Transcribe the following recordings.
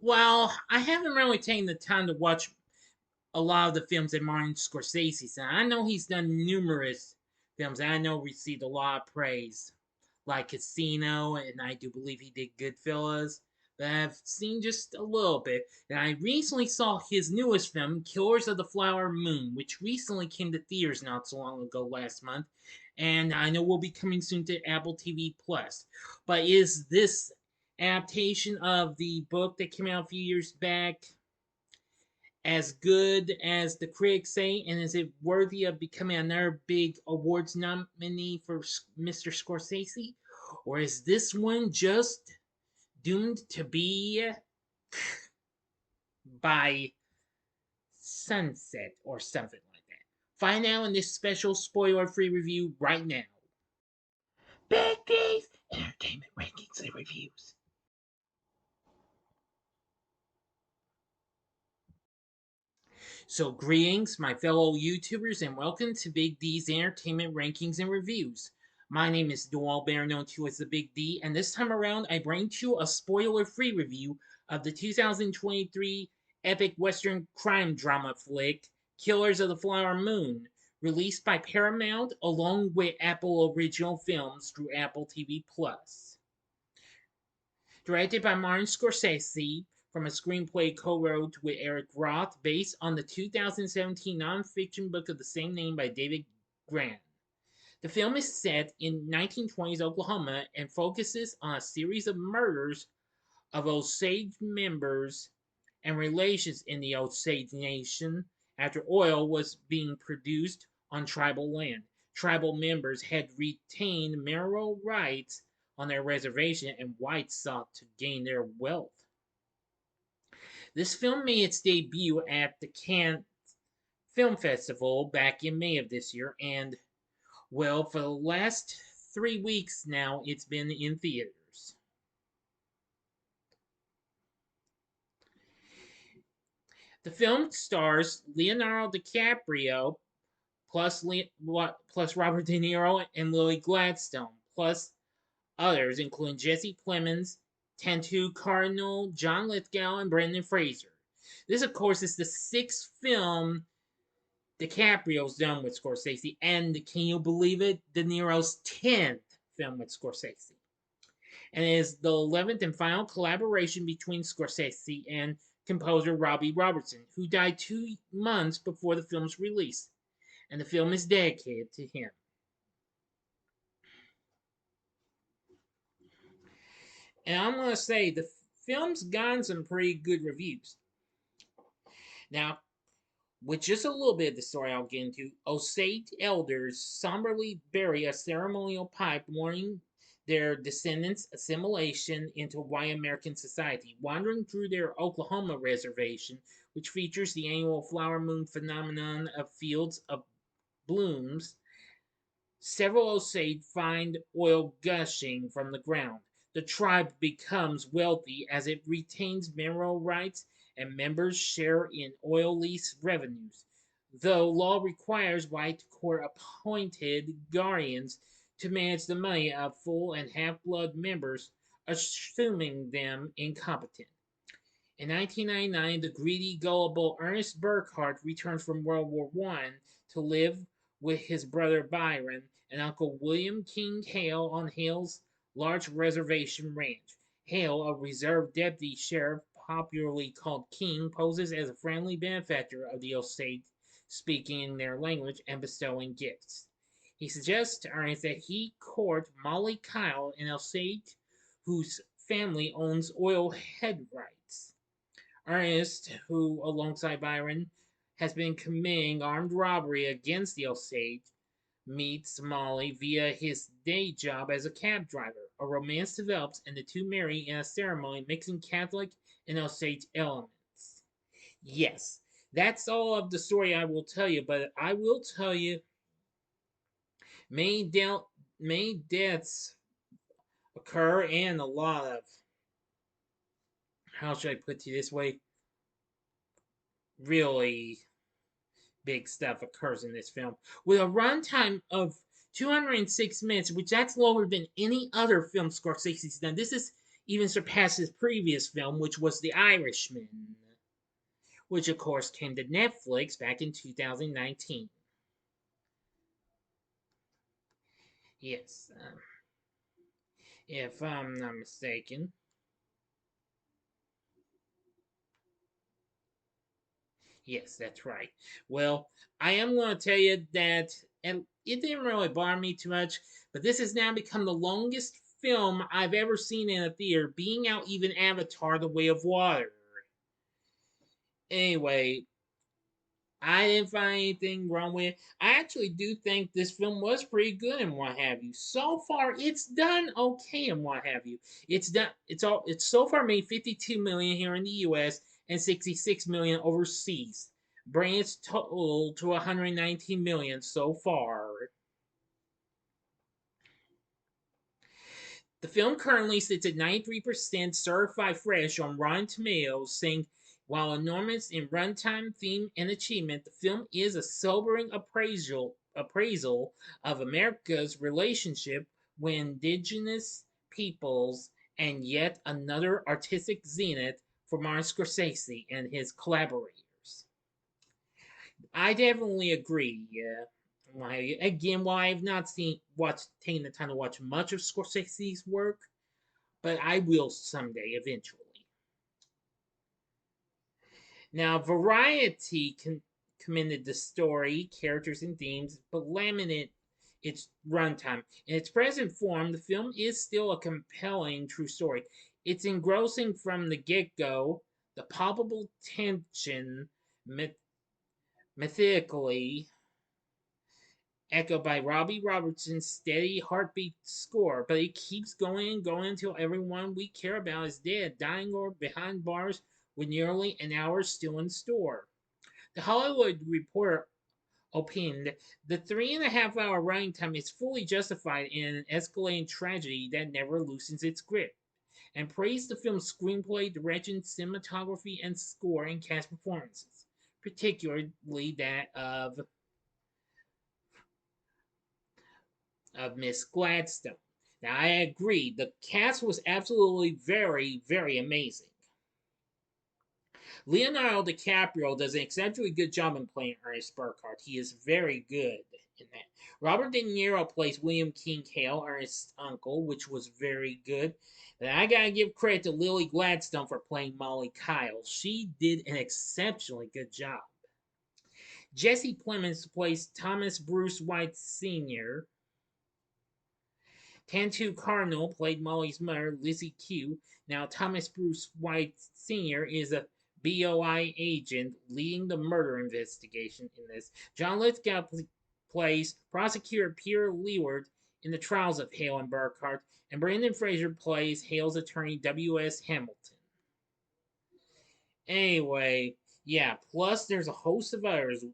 Well, I haven't really taken the time to watch a lot of the films that Martin Scorsese's done. I know he's done numerous films that I know received a lot of praise, like Casino, and I do believe he did Goodfellas. But I've seen just a little bit, and I recently saw his newest film, Killers of the Flower Moon, which recently came to theaters not so long ago last month, and I know will be coming soon to Apple TV Plus. But is this adaptation of the book that came out a few years back as good as the critics say, and is it worthy of becoming another big awards nominee for Mr. Scorsese? Or is this one just doomed to be by sunset or something like that? Find out in this special spoiler free review right now. Big D's Entertainment Rankings and Reviews. So, greetings, my fellow YouTubers, and welcome to Big D's Entertainment Rankings and Reviews. My name is Noel Bear, known to as the Big D, and this time around I bring to you a spoiler-free review of the 2023 epic Western crime drama flick, Killers of the Flower Moon, released by Paramount along with Apple Original Films through Apple TV Plus. Directed by Martin Scorsese, from a screenplay co-wrote with Eric Roth, based on the 2017 nonfiction book of the same name by David Grann. The film is set in 1920s Oklahoma and focuses on a series of murders of Osage members and relations in the Osage Nation after oil was being produced on tribal land. Tribal members had retained mineral rights on their reservation, and whites sought to gain their wealth. This film made its debut at the Cannes Film Festival back in May of this year, and well, for the last 3 weeks now, it's been in theaters. The film stars Leonardo DiCaprio plus Robert De Niro and Lily Gladstone, plus others including Jesse Plemons, Tantoo Cardinal, John Lithgow, and Brendan Fraser. This, of course, is the sixth film DiCaprio's done with Scorsese, and can you believe it? De Niro's 10th film with Scorsese. And it is the 11th and final collaboration between Scorsese and composer Robbie Robertson, who died 2 months before the film's release. And the film is dedicated to him. And I'm going to say the film's gotten some pretty good reviews. Now, with just a little bit of the story I'll get into, Osage elders somberly bury a ceremonial pipe warning their descendants' assimilation into white American society. Wandering through their Oklahoma reservation, which features the annual flower moon phenomenon of fields of blooms, several Osage find oil gushing from the ground. The tribe becomes wealthy as it retains mineral rights and members share in oil lease revenues, though law requires white court appointed guardians to manage the money of full and half blood members, assuming them incompetent. In 1999, the greedy, gullible Ernest Burkhart returned from World War I to live with his brother Byron and Uncle William King Hale on Hale's large reservation ranch. Hale, a reserve deputy sheriff popularly called King, poses as a friendly benefactor of the Osage, speaking in their language and bestowing gifts. He suggests to Ernest that he court Molly Kyle, an Osage whose family owns oil head rights. Ernest, who, alongside Byron, has been committing armed robbery against the Osage, meets Molly via his day job as a cab driver. A romance develops, and the two marry in a ceremony mixing Catholic and Osage elements. Yes, that's all of the story I will tell you, but I will tell you many deaths occur, and a lot of, how should I put it this way, really big stuff occurs in this film. With a runtime of 206 minutes, which that's longer than any other film Scorsese's done. This is even surpassed his previous film, which was The Irishman, which of course came to Netflix back in 2019. Yes, if I'm not mistaken. Yes, that's right. Well, I am going to tell you that and it didn't really bother me too much, but this has now become the longest film I've ever seen in a theater, being out even Avatar: The Way of Water. Anyway, I didn't find anything wrong with it. I actually do think this film was pretty good and what have you. So far, it's done okay and what have you. It's done. It's so far made 52 million here in the U.S. and 66 million overseas, bringing its total to 119 million so far. The film currently sits at 93% certified fresh on Rotten Tomatoes, saying while enormous in runtime, theme, and achievement, the film is a sobering appraisal of America's relationship with indigenous peoples and yet another artistic zenith for Martin Scorsese and his collaborators. I definitely agree. Yeah. Again, while I have not taken the time to watch much of Scorsese's work, but I will someday, eventually. Now, Variety commended the story, characters, and themes, but lamented its runtime. In its present form, the film is still a compelling true story. It's engrossing from the get go, the palpable tension, mythically echoed by Robbie Robertson's steady heartbeat score, but it keeps going and going until everyone we care about is dead, dying, or behind bars with nearly an hour still in store. The Hollywood Reporter opined the 3.5 hour running time is fully justified in an escalating tragedy that never loosens its grip, and praised the film's screenplay, direction, cinematography, and score and cast performances, particularly that of Miss Gladstone. Now, I agree, the cast was absolutely very, very amazing. Leonardo DiCaprio does an exceptionally good job in playing Ernest Burkhardt. He is very good in that. Robert De Niro plays William King Hale, Ernest's uncle, which was very good. And I gotta give credit to Lily Gladstone for playing Molly Kyle. She did an exceptionally good job. Jesse Plemons plays Thomas Bruce White Sr. Tantu Cardinal played Molly's mother, Lizzie Q. Now, Thomas Bruce White Sr. is a BOI agent leading the murder investigation in this. John Lithgow plays prosecutor Peter Leeward in the trials of Hale and Burkhardt, and Brandon Fraser plays Hale's attorney W.S. Hamilton. Anyway, yeah, plus there's a host of others.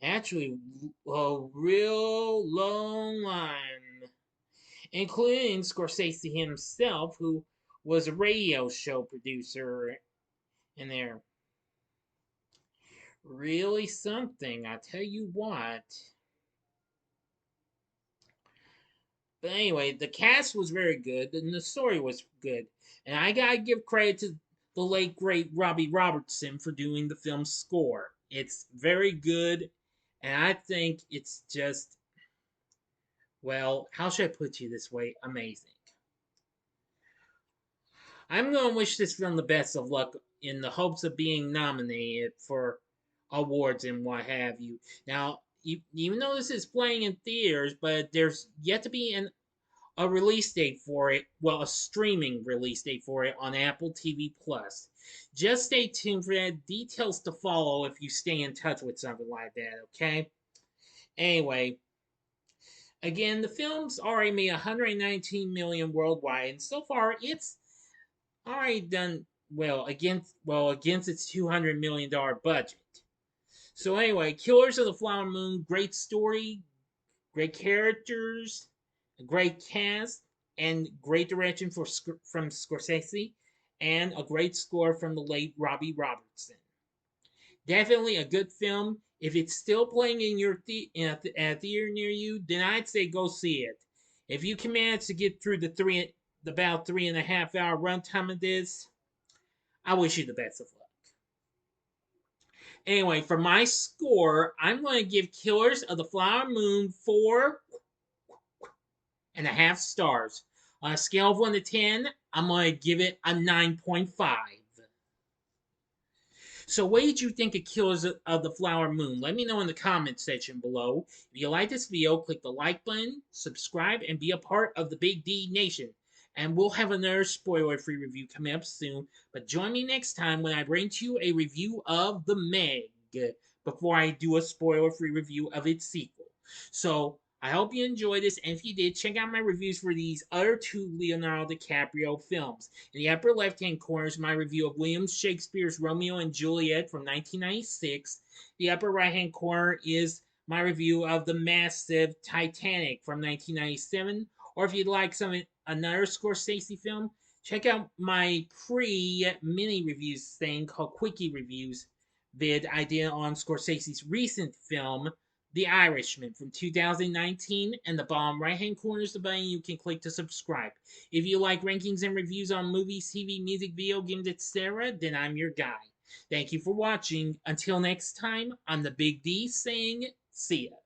Actually, a real long line, including Scorsese himself, who was a radio show producer in there. Really something, I tell you what. But anyway, the cast was very good, and the story was good. And I gotta give credit to the late great Robbie Robertson for doing the film's score. It's very good, and I think it's just, well, how should I put you this way? Amazing. I'm going to wish this film the best of luck in the hopes of being nominated for awards and what have you. Now, even though this is playing in theaters, but there's yet to be a release date for it. Well, a streaming release date for it on Apple TV Plus. Just stay tuned for that. Details to follow if you stay in touch with something like that, okay? Anyway, again, the film's already made 119 million worldwide, and so far it's already done against its $200 million budget. So anyway, Killers of the Flower Moon, great story, great characters, a great cast, and great direction from Scorsese, and a great score from the late Robbie Robertson. Definitely a good film. If it's still playing in your in a theater near you, then I'd say go see it. If you can manage to get through the the about 3.5 hour runtime of this, I wish you the best of luck. Anyway, for my score, I'm going to give Killers of the Flower Moon 4.5 stars. On a scale of 1 to 10, I'm going to give it a 9.5. So what did you think of Killers of the Flower Moon? Let me know in the comment section below. If you like this video, click the like button, subscribe, and be a part of the Big D Nation. And we'll have another spoiler-free review coming up soon. But join me next time when I bring to you a review of The Meg before I do a spoiler-free review of its sequel. So I hope you enjoyed this, and if you did, check out my reviews for these other two Leonardo DiCaprio films. In the upper left-hand corner is my review of William Shakespeare's Romeo and Juliet from 1996. The upper right-hand corner is my review of the massive Titanic from 1997. Or if you'd like another Scorsese film, check out my pre-mini reviews thing called Quickie Reviews vid I did on Scorsese's recent film, The Irishman from 2019, and the bottom right hand corner is the button you can click to subscribe. If you like rankings and reviews on movies, TV, music, video games, etc., then I'm your guy. Thank you for watching. Until next time, I'm the Big D saying, see ya.